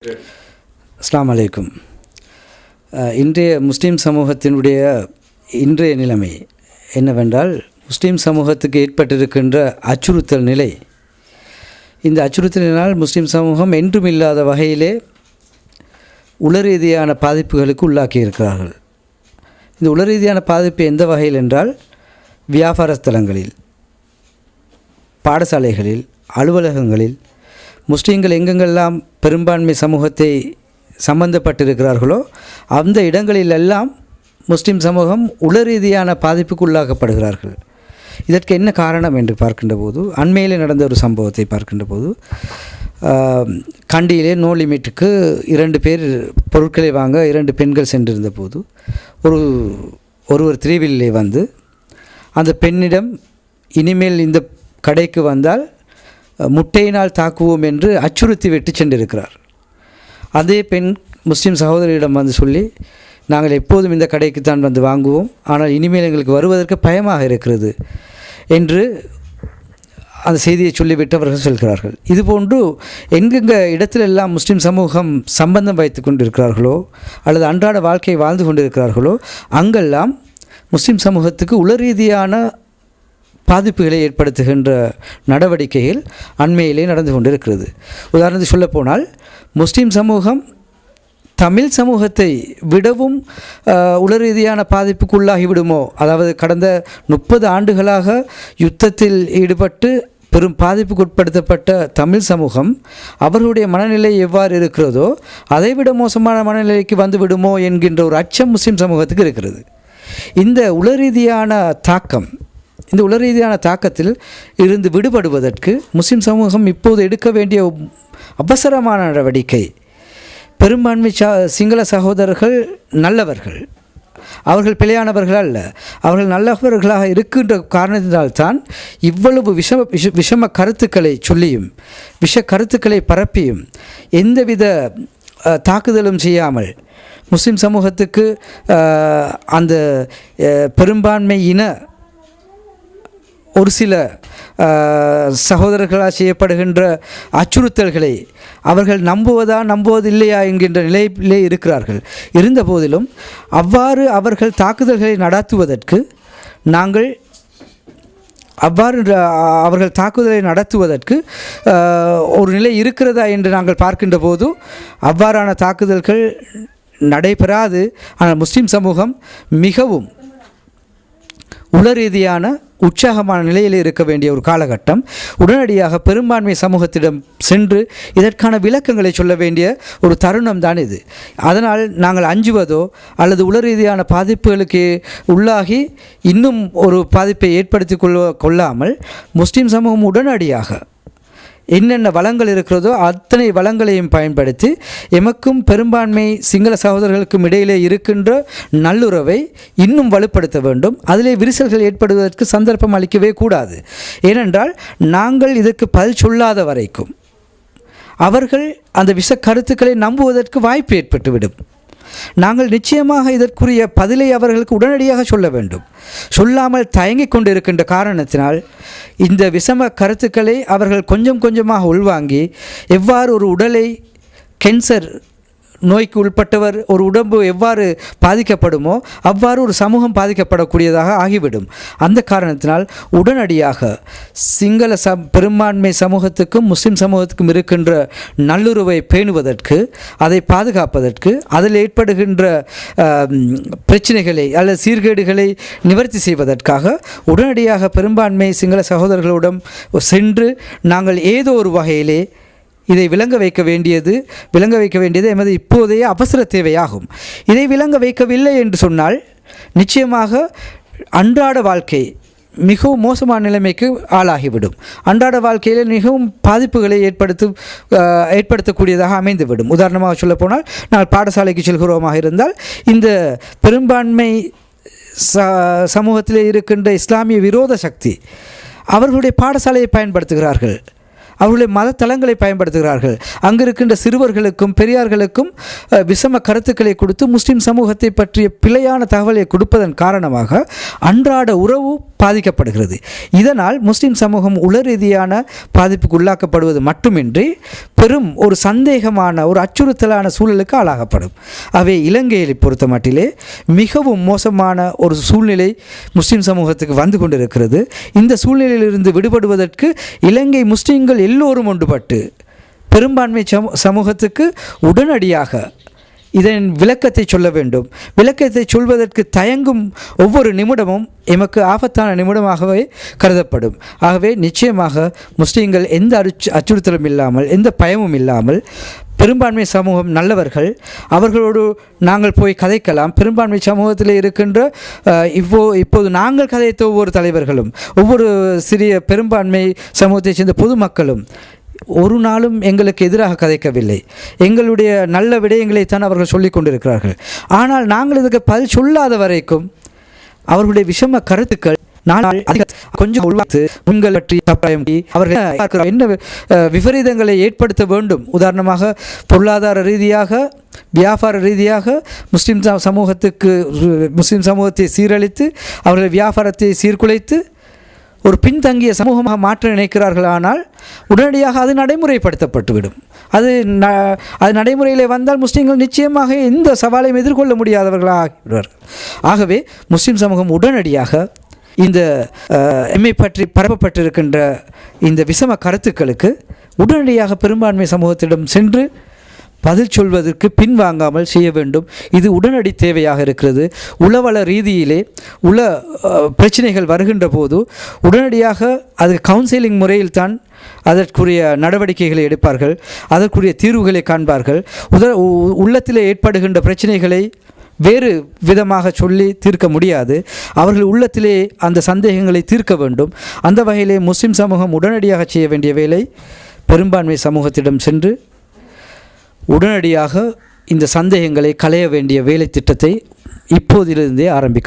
அஸ்ஸலாமு அலைக்கும். இன்றைய முஸ்லீம் சமூகத்தினுடைய இன்றைய நிலைமை என்னவென்றால், முஸ்லீம் சமூகத்துக்கு ஏற்பட்டிருக்கின்ற அச்சுறுத்தல் நிலை. இந்த அச்சுறுத்தலினால் முஸ்லீம் சமூகம் என்றும் இல்லாத வகையிலே உளரீதியான பாதிப்புகளுக்கு உள்ளாக்கி இருக்கிறார்கள். இந்த உளரீதியான பாதிப்பு எந்த வகையில் என்றால், வியாபார ஸ்தலங்களில், பாடசாலைகளில், அலுவலகங்களில் முஸ்லீம்கள் எங்கெங்கெல்லாம் பெரும்பான்மை சமூகத்தை சம்பந்தப்பட்டிருக்கிறார்களோ அந்த இடங்களிலெல்லாம் முஸ்லீம் சமூகம் உளரீதியான பாதிப்புக்கு உள்ளாக்கப்படுகிறார்கள். இதற்கு என்ன காரணம் என்று பார்க்கின்ற போது, அண்மையிலே நடந்த ஒரு சம்பவத்தை பார்க்கின்ற போது, கண்டியிலே நோ லிமிட்டுக்கு 2 பேர் பொருட்களை வாங்க 2 பெண்கள் சென்றிருந்த போது ஒருவர் திரிவிலே வந்து அந்த பெண்ணிடம், இனிமேல் இந்த கடைக்கு வந்தால் முட்டையினால் தாக்குவோம் என்று அச்சுறுத்தி விட்டு சென்றிருக்கிறார். அதே பெண் முஸ்லீம் சகோதரியிடம் வந்து சொல்லி, நாங்கள் எப்போதும் இந்த கடைக்கு தான் வந்து வாங்குவோம், ஆனால் இனிமேல் எங்களுக்கு வருவதற்கு பயமாக இருக்கிறது என்று அந்த செய்தியை சொல்லிவிட்டு அவர்கள் சொல்கிறார்கள். இதுபோன்று எங்கெங்கே இடத்திலெல்லாம் முஸ்லீம் சமூகம் சம்பந்தம் வைத்து கொண்டிருக்கிறார்களோ அல்லது அன்றாட வாழ்க்கையை வாழ்ந்து கொண்டிருக்கிறார்களோ அங்கெல்லாம் முஸ்லீம் சமூகத்துக்கு உளரீதியான பாதிப்புகளை ஏற்படுத்துகின்ற நடவடிக்கைகள் அண்மையிலே நடந்து கொண்டிருக்கிறது. உதாரணத்துக்கு சொல்லப்போனால், முஸ்லீம் சமூகம் தமிழ் சமூகத்தை விடவும் உளரீதியான பாதிப்புக்கு உள்ளாகிவிடுமோ, அதாவது கடந்த 30 ஆண்டுகளாக யுத்தத்தில் ஈடுபட்டு பெரும் பாதிப்புக்கு உட்படுத்தப்பட்ட தமிழ் சமூகம் அவர்களுடைய மனநிலை எவ்வாறு இருக்கிறதோ அதைவிட மோசமான மனநிலைக்கு வந்து விடுமோ என்கின்ற ஒரு அச்சம் முஸ்லீம் சமூகத்துக்கு இருக்கிறது. இந்த உளரீதியான தாக்கத்தில் இருந்து விடுபடுவதற்கு முஸ்லீம் சமூகம் இப்போது எடுக்க வேண்டிய அவசரமான நடவடிக்கை, பெரும்பான்மை சிங்கள சகோதரர்கள் நல்லவர்கள், அவர்கள் பிழையானவர்கள் அல்ல, அவர்கள் நல்லவர்களாக இருக்கின்ற காரணத்தினால்தான் இவ்வளவு விஷம கருத்துக்களை சொல்லியும் விஷ கருத்துக்களை பரப்பியும் எந்தவித தாக்குதலும் செய்யாமல் முஸ்லீம் சமூகத்துக்கு அந்த பெரும்பான்மை இன ஒரு சில சகோதரர்களால் செய்யப்படுகின்ற அச்சுறுத்தல்களை அவர்கள் நம்புவதில்லையா என்கின்ற நிலையிலே இருக்கிறார்கள். இருந்த போதிலும் அவ்வாறு அவர்கள் தாக்குதல்களை நடத்துவதற்கு ஒரு நிலை இருக்கிறதா என்று நாங்கள் பார்க்கின்ற போது அவ்வாறான தாக்குதல்கள் நடைபெறாது. ஆனால் முஸ்லீம் சமூகம் மிகவும் உளரீதியான உற்சாகமான நிலையில் இருக்க வேண்டிய ஒரு காலகட்டம். உடனடியாக பெரும்பான்மை சமூகத்திடம் சென்று இதற்கான விளக்கங்களை சொல்ல வேண்டிய ஒரு தருணம் தான் இது. அதனால் நாங்கள் அஞ்சுவதோ அல்லது உளரீதியான பாதிப்புகளுக்கு உள்ளாகி இன்னும் ஒரு பாதிப்பை ஏற்படுத்தி கொள்ளாமல் முஸ்லீம் சமூகம் உடனடியாக என்னென்ன வளங்கள் இருக்கிறதோ அத்தனை வளங்களையும் பயன்படுத்தி எமக்கும் பெரும்பான்மை சிங்கள சகோதரர்களுக்கும் இடையிலே இருக்கின்ற நல்லுறவை இன்னும் வலுப்படுத்த வேண்டும். அதிலே விரிசல்கள் ஏற்படுவதற்கு சந்தர்ப்பம் அளிக்கவே கூடாது. ஏனென்றால் நாங்கள் இதற்கு பதில் சொல்லாத வரைக்கும் அவர்கள் அந்த விஷ கருத்துக்களை நம்புவதற்கு வாய்ப்பு ஏற்பட்டுவிடும். நாங்கள் நிச்சயமாக இதற்குரிய பதிலை அவர்களுக்கு உடனடியாக சொல்ல வேண்டும். சொல்லாமல் தயங்கிக் கொண்டிருக்கின்ற காரணத்தினால் இந்த விஷம கருத்துக்களை அவர்கள் கொஞ்சம் கொஞ்சமாக உள்வாங்கி எவ்வாறு ஒரு உடலை கேன்சர் நோய்க்கு உட்பட்டவர் ஒரு உடம்பு எவ்வாறு பாதிக்கப்படுமோ அவ்வாறு ஒரு சமூகம் பாதிக்கப்படக்கூடியதாக ஆகிவிடும். அந்த காரணத்தினால் உடனடியாக சிங்கள பெரும்பான்மை சமூகத்துக்கும் முஸ்லிம் சமூகத்துக்கும் இருக்கின்ற நல்லுறவை பேணுவதற்கு, அதை பாதுகாப்பதற்கு, அதில் ஏற்படுகின்ற பிரச்சனைகளை அல்லது சீர்கேடுகளை நிவர்த்தி செய்வதற்காக உடனடியாக பெரும்பான்மை சிங்கள சகோதரர்களிடம் சென்று நாங்கள் ஏதோ ஒரு வகையிலே இதை விளங்க வைக்க வேண்டியது எமது இப்போதைய அவசர தேவையாகும். இதை விளங்க வைக்கவில்லை என்று சொன்னால் நிச்சயமாக அன்றாட வாழ்க்கை மிகவும் மோசமான நிலைமைக்கு ஆளாகிவிடும். அன்றாட வாழ்க்கையில் மிகவும் பாதிப்புகளை ஏற்படுத்தக்கூடியதாக அமைந்துவிடும். உதாரணமாக சொல்லப்போனால், நான் பாடசாலைக்கு செல்கிறோமாக இருந்தால் இந்த பெரும்பான்மை சமூகத்திலே இருக்கின்ற இஸ்லாமிய விரோத சக்தி அவர்களுடைய பாடசாலையை பயன்படுத்துகிறார்கள், அவர்களுடைய மதத்தலங்களை பயன்படுத்துகிறார்கள். அங்கு இருக்கின்ற சிறுவர்களுக்கும் பெரியார்களுக்கும் விஷம கருத்துக்களை கொடுத்து முஸ்லீம் சமூகத்தை பற்றிய பிழையான தகவலை கொடுப்பதன் காரணமாக அன்றாட உறவு பாதிக்கப்படுகிறது. இதனால் முஸ்லிம் சமூகம் உள ரீதியான பாதிப்புக்கு உள்ளாக்கப்படுவது மட்டுமின்றி பெரும் ஒரு சந்தேகமான ஒரு அச்சுறுத்தலான சூழலுக்கு ஆளாகப்படும். அவை இலங்கையை பொறுத்த மட்டிலே மிகவும் மோசமான ஒரு சூழ்நிலை முஸ்லிம் சமூகத்துக்கு வந்து கொண்டிருக்கிறது. இந்த சூழ்நிலையிலிருந்து விடுபடுவதற்கு இலங்கை முஸ்லிம்கள் எல்லோரும் ஒன்றுபட்டு பெரும்பான்மை சமூகத்துக்கு உடனடியாக இதன் விளக்கத்தை சொல்ல வேண்டும். விளக்கத்தை சொல்வதற்கு தயங்கும் ஒவ்வொரு நிமிடமும் எமக்கு ஆபத்தான நிமிடமாகவே கருதப்படும். ஆகவே நிச்சயமாக முஸ்லீம்கள் எந்த அச்சுறுத்தலும் இல்லாமல் எந்த பயமும் இல்லாமல் பெரும்பான்மை சமூகம் நல்லவர்கள், அவர்களோடு நாங்கள் போய் கதைக்கலாம். பெரும்பான்மை சமூகத்தில் இருக்கின்ற இப்போது நாங்கள் கதைத்த ஒவ்வொரு தலைவர்களும் ஒவ்வொரு சிறிய பெரும்பான்மை சமூகத்தைச் சேர்ந்த பொதுமக்களும் ஒரு நாளும் எங்களுக்கு எதிராக கதைக்கவில்லை. எங்களுடைய நல்ல விடயங்களைத்தான் அவர்கள் சொல்லிக் கொண்டிருக்கிறார்கள். ஆனால் நாங்கள் இதுக்கு பதில் சொல்லாத வரைக்கும் அவர்களுடைய விஷம கருத்துக்கள் நாள் கொஞ்சம் உள்வாத்து உங்கள் பற்றி அவர்கள் என்ன விபரீதங்களை ஏற்படுத்த வேண்டும். உதாரணமாக பொருளாதார ரீதியாக வியாபார ரீதியாக முஸ்லிம் சமூகத்தை சீரழித்து அவர்கள் வியாபாரத்தை சீர்குலைத்து ஒரு பின்தங்கிய சமூகமாக மாற்ற நினைக்கிறார்கள். ஆனால் உடனடியாக அது நடைமுறைப்படுத்தப்பட்டுவிடும். அது நடைமுறையில் வந்தால் முஸ்லீம்கள் நிச்சயமாக எந்த சவாலையும் எதிர்கொள்ள முடியாதவர்களாக ஆகிவிடுவார்கள். ஆகவே முஸ்லீம் சமூகம் உடனடியாக இந்த எம்மை பற்றி பரப்பப்பட்டிருக்கின்ற இந்த விஷம கருத்துக்களுக்கு உடனடியாக பெரும்பான்மை சமூகத்திடம் சென்று பதில் சொல்வதற்கு பின்வாங்காமல் செய்ய வேண்டும். இது உடனடி தேவையாக இருக்கிறது. உளவள ரீதியிலே பிரச்சனைகள் வருகின்ற போது உடனடியாக அது கவுன்சிலிங் முறையில்தான் அதற்குரிய நடவடிக்கைகளை எடுப்பார்கள், அதற்குரிய தீர்வுகளை காண்பார்கள். உள்ளத்திலே ஏற்படுகின்ற பிரச்சனைகளை வேறு விதமாக சொல்லி தீர்க்க முடியாது. அவர்கள் உள்ளத்திலே அந்த சந்தேகங்களை தீர்க்க வேண்டும். அந்த வகையிலே முஸ்லிம் சமூகம் உடனடியாக செய்ய வேண்டிய வேலை பெரும்பான்மை சமூகத்திடம் சென்று உடனடியாக இந்த சந்தேகங்களை களைய வேண்டிய வேலை திட்டத்தை இப்போதிலிருந்தே ஆரம்பிக்க